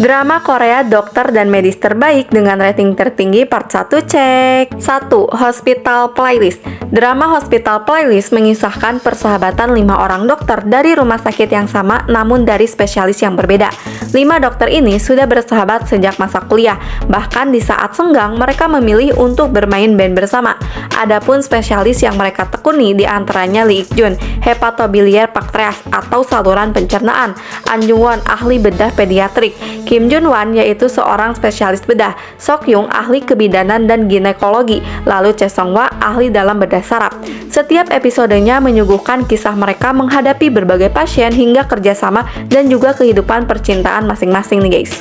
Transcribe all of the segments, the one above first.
Drama Korea Dokter dan Medis Terbaik dengan rating tertinggi part 1 cek. 1. Hospital Playlist. Drama Hospital Playlist mengisahkan persahabatan 5 orang dokter dari rumah sakit yang sama namun dari spesialis yang berbeda. 5 dokter ini sudah bersahabat sejak masa kuliah. Bahkan di saat senggang mereka memilih untuk bermain band bersama. Adapun spesialis yang mereka tekuni diantaranya Lee Ik Jun, hepatobiliar pankreas atau saluran pencernaan, An Jung Won, ahli bedah pediatrik, Kim Jun Wan yaitu seorang spesialis bedah, Sok Yung ahli kebidanan dan ginekologi, lalu Chae Song Hwa ahli dalam bedah saraf. Setiap episodenya menyuguhkan kisah mereka menghadapi berbagai pasien hingga kerjasama dan juga kehidupan percintaan masing-masing nih guys.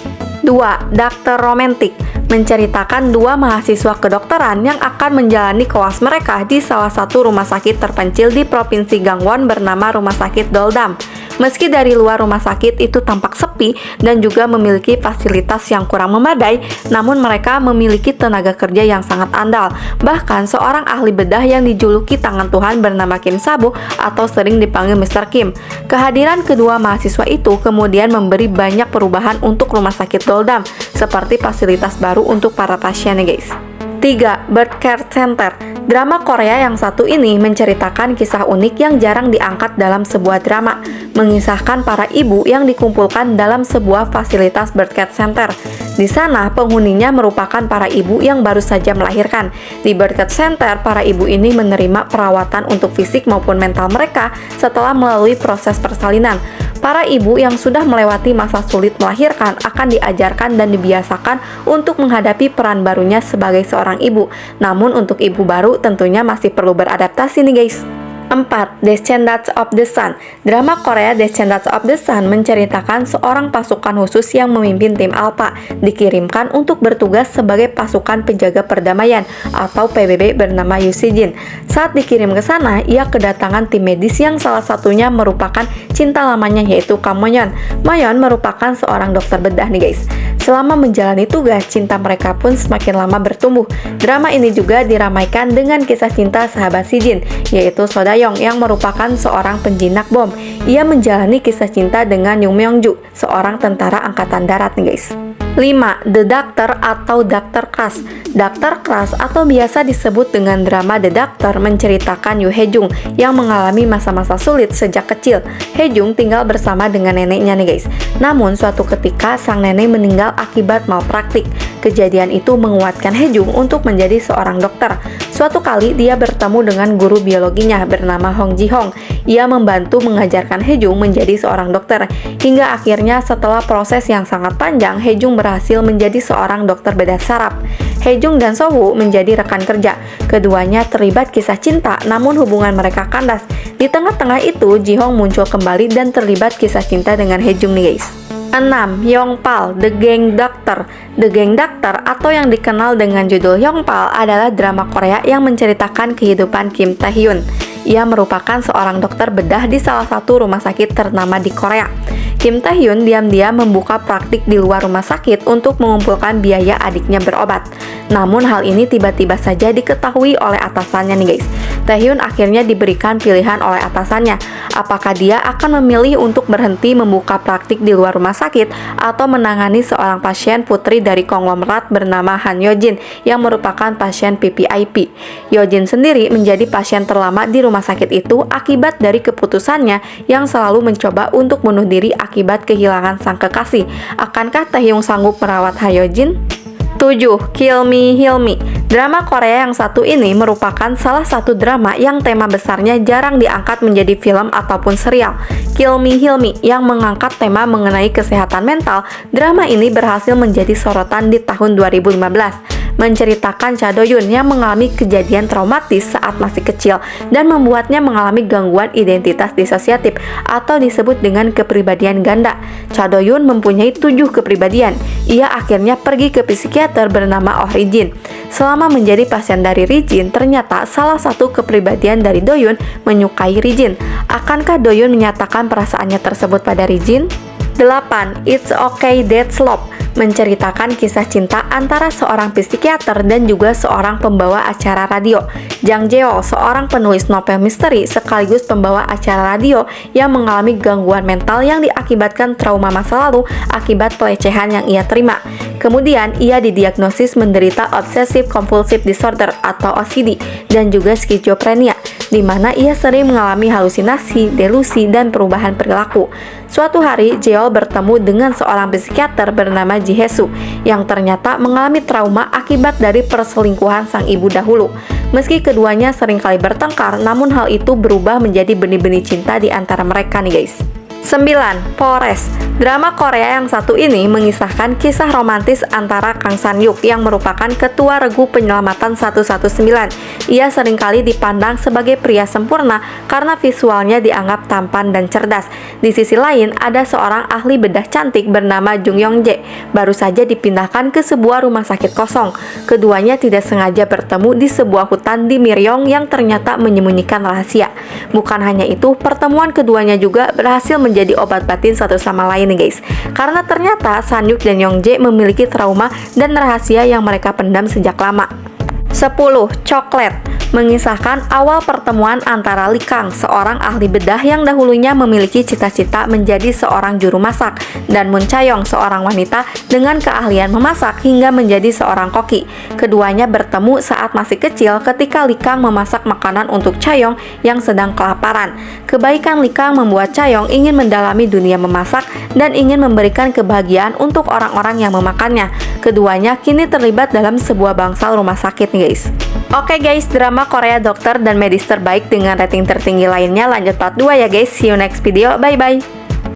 2. Dokter Romantik menceritakan 2 mahasiswa kedokteran yang akan menjalani koas mereka di salah satu rumah sakit terpencil di Provinsi Gangwon bernama Rumah Sakit Doldam. Meski dari luar rumah sakit itu tampak sepi dan juga memiliki fasilitas yang kurang memadai, namun mereka memiliki tenaga kerja yang sangat andal. Bahkan seorang ahli bedah yang dijuluki tangan Tuhan bernama Kim Sabu atau sering dipanggil Mr. Kim. Kehadiran kedua mahasiswa itu kemudian memberi banyak perubahan untuk rumah sakit Doldam, seperti fasilitas baru untuk para pasien guys. 3. Birth Care Center. Drama Korea yang satu ini menceritakan kisah unik yang jarang diangkat dalam sebuah drama, mengisahkan para ibu yang dikumpulkan dalam sebuah fasilitas birth care center. Di sana, penghuninya merupakan para ibu yang baru saja melahirkan. Di birth care center, para ibu ini menerima perawatan untuk fisik maupun mental mereka setelah melalui proses persalinan. Para ibu yang sudah melewati masa sulit melahirkan akan diajarkan dan dibiasakan untuk menghadapi peran barunya sebagai seorang ibu. Namun untuk ibu baru tentunya masih perlu beradaptasi nih guys. 4. Descendants of the Sun. Drama Korea Descendants of the Sun menceritakan seorang pasukan khusus yang memimpin tim Alpha dikirimkan untuk bertugas sebagai pasukan penjaga perdamaian atau PBB bernama Yoo Si-jin. Saat dikirim ke sana, ia kedatangan tim medis yang salah satunya merupakan cinta lamanya yaitu Kam Moyeon. Moyeon merupakan seorang dokter bedah nih guys. Selama menjalani tugas, cinta mereka pun semakin lama bertumbuh. Drama ini juga diramaikan dengan kisah cinta sahabat Si-jin, yaitu So Da-young yang merupakan seorang penjinak bom. Ia menjalani kisah cinta dengan Yoon Myung-ju, seorang tentara angkatan darat nih guys. 5. The Doctor atau Dr. Crush. Dr. Crush atau biasa disebut dengan drama The Doctor menceritakan Yoo Hae-jung yang mengalami masa-masa sulit sejak kecil. Hae-jung tinggal bersama dengan neneknya nih guys. Namun suatu ketika sang nenek meninggal akibat malpraktik. Kejadian itu menguatkan Hae-jung untuk menjadi seorang dokter. Suatu kali dia bertemu dengan guru biologinya bernama Hong Ji-hong. Ia membantu mengajarkan Hae-jung menjadi seorang dokter. Hingga akhirnya setelah proses yang sangat panjang, Hae-jung berhasil menjadi seorang dokter bedah saraf. Hae-jung dan So-woo menjadi rekan kerja. Keduanya terlibat kisah cinta, namun hubungan mereka kandas. Di tengah-tengah itu, Ji-hong muncul kembali dan terlibat kisah cinta dengan Hae-jung nih guys. 6. Hyungpal, The Gang Doctor. The Gang Doctor atau yang dikenal dengan judul Hyungpal adalah drama Korea yang menceritakan kehidupan Kim Tae-hyun. Ia merupakan seorang dokter bedah di salah satu rumah sakit ternama di Korea. Kim Tae-hyun diam-diam membuka praktik di luar rumah sakit untuk mengumpulkan biaya adiknya berobat. Namun hal ini tiba-tiba saja diketahui oleh atasannya nih guys. Tae-hyun akhirnya diberikan pilihan oleh atasannya, apakah dia akan memilih untuk berhenti membuka praktik di luar rumah sakit atau menangani seorang pasien putri dari konglomerat bernama Han Yo-jin yang merupakan pasien PPIP. Yo-jin sendiri menjadi pasien terlama di rumah sakit itu akibat dari keputusannya yang selalu mencoba untuk bunuh diri akibat kehilangan sang kekasih. Akankah Tae-hyun sanggup merawat Han Yo-jin? 7. Kill Me Heal Me. Drama Korea yang satu ini merupakan salah satu drama yang tema besarnya jarang diangkat menjadi film ataupun serial. Kill Me Heal Me yang mengangkat tema mengenai kesehatan mental, drama ini berhasil menjadi sorotan di tahun 2015. Menceritakan Cha Do-yoon yang mengalami kejadian traumatis saat masih kecil dan membuatnya mengalami gangguan identitas disosiatif atau disebut dengan kepribadian ganda. Cha Do-yoon mempunyai 7 kepribadian. Ia akhirnya pergi ke psikiater bernama Oh Ri-jin. Selama menjadi pasien dari Ri-jin, ternyata salah satu kepribadian dari Do-yoon menyukai Ri-jin. Akankah Do-yoon menyatakan perasaannya tersebut pada Ri-jin? 8. It's Okay That's Love. menceritakan kisah cinta antara seorang psikiater dan juga seorang pembawa acara radio. Jang Jeol, seorang penulis novel misteri sekaligus pembawa acara radio yang mengalami gangguan mental yang diakibatkan trauma masa lalu akibat pelecehan yang ia terima. Kemudian, ia didiagnosis menderita Obsessive Compulsive Disorder atau OCD dan juga skizofrenia, di mana ia sering mengalami halusinasi, delusi, dan perubahan perilaku. Suatu hari, Jeol bertemu dengan seorang psikiater bernama Ji Hye-soo yang ternyata mengalami trauma akibat dari perselingkuhan sang ibu dahulu. Meski keduanya seringkali bertengkar, namun hal itu berubah menjadi benih-benih cinta di antara mereka nih guys. 9. Polres. Drama Korea yang satu ini mengisahkan kisah romantis antara Kang San-yuk yang merupakan ketua regu penyelamatan 119. Ia seringkali dipandang sebagai pria sempurna karena visualnya dianggap tampan dan cerdas. Di sisi lain, ada seorang ahli bedah cantik bernama Jung Yong-jae, baru saja dipindahkan ke sebuah rumah sakit kosong. Keduanya tidak sengaja bertemu di sebuah hutan di Myeong yang ternyata menyembunyikan rahasia. Bukan hanya itu, pertemuan keduanya juga berhasil menjadi obat batin satu sama lain nih guys. Karena ternyata San-yuk dan Yong-jae memiliki trauma dan rahasia yang mereka pendam sejak lama. 10. Coklat. Mengisahkan awal pertemuan antara Lee Kang, seorang ahli bedah yang dahulunya memiliki cita-cita menjadi seorang juru masak, dan Moon Cha-young, seorang wanita dengan keahlian memasak hingga menjadi seorang koki. Keduanya bertemu saat masih kecil ketika Lee Kang memasak makanan untuk Cha-young yang sedang kelaparan. Kebaikan Lee Kang membuat Cha-young ingin mendalami dunia memasak dan ingin memberikan kebahagiaan untuk orang-orang yang memakannya. Keduanya kini terlibat dalam sebuah bangsal rumah sakit nih guys. Oke guys, drama Korea Dokter dan Medis Terbaik dengan rating tertinggi lainnya lanjut part 2 ya guys. See you next video, bye bye.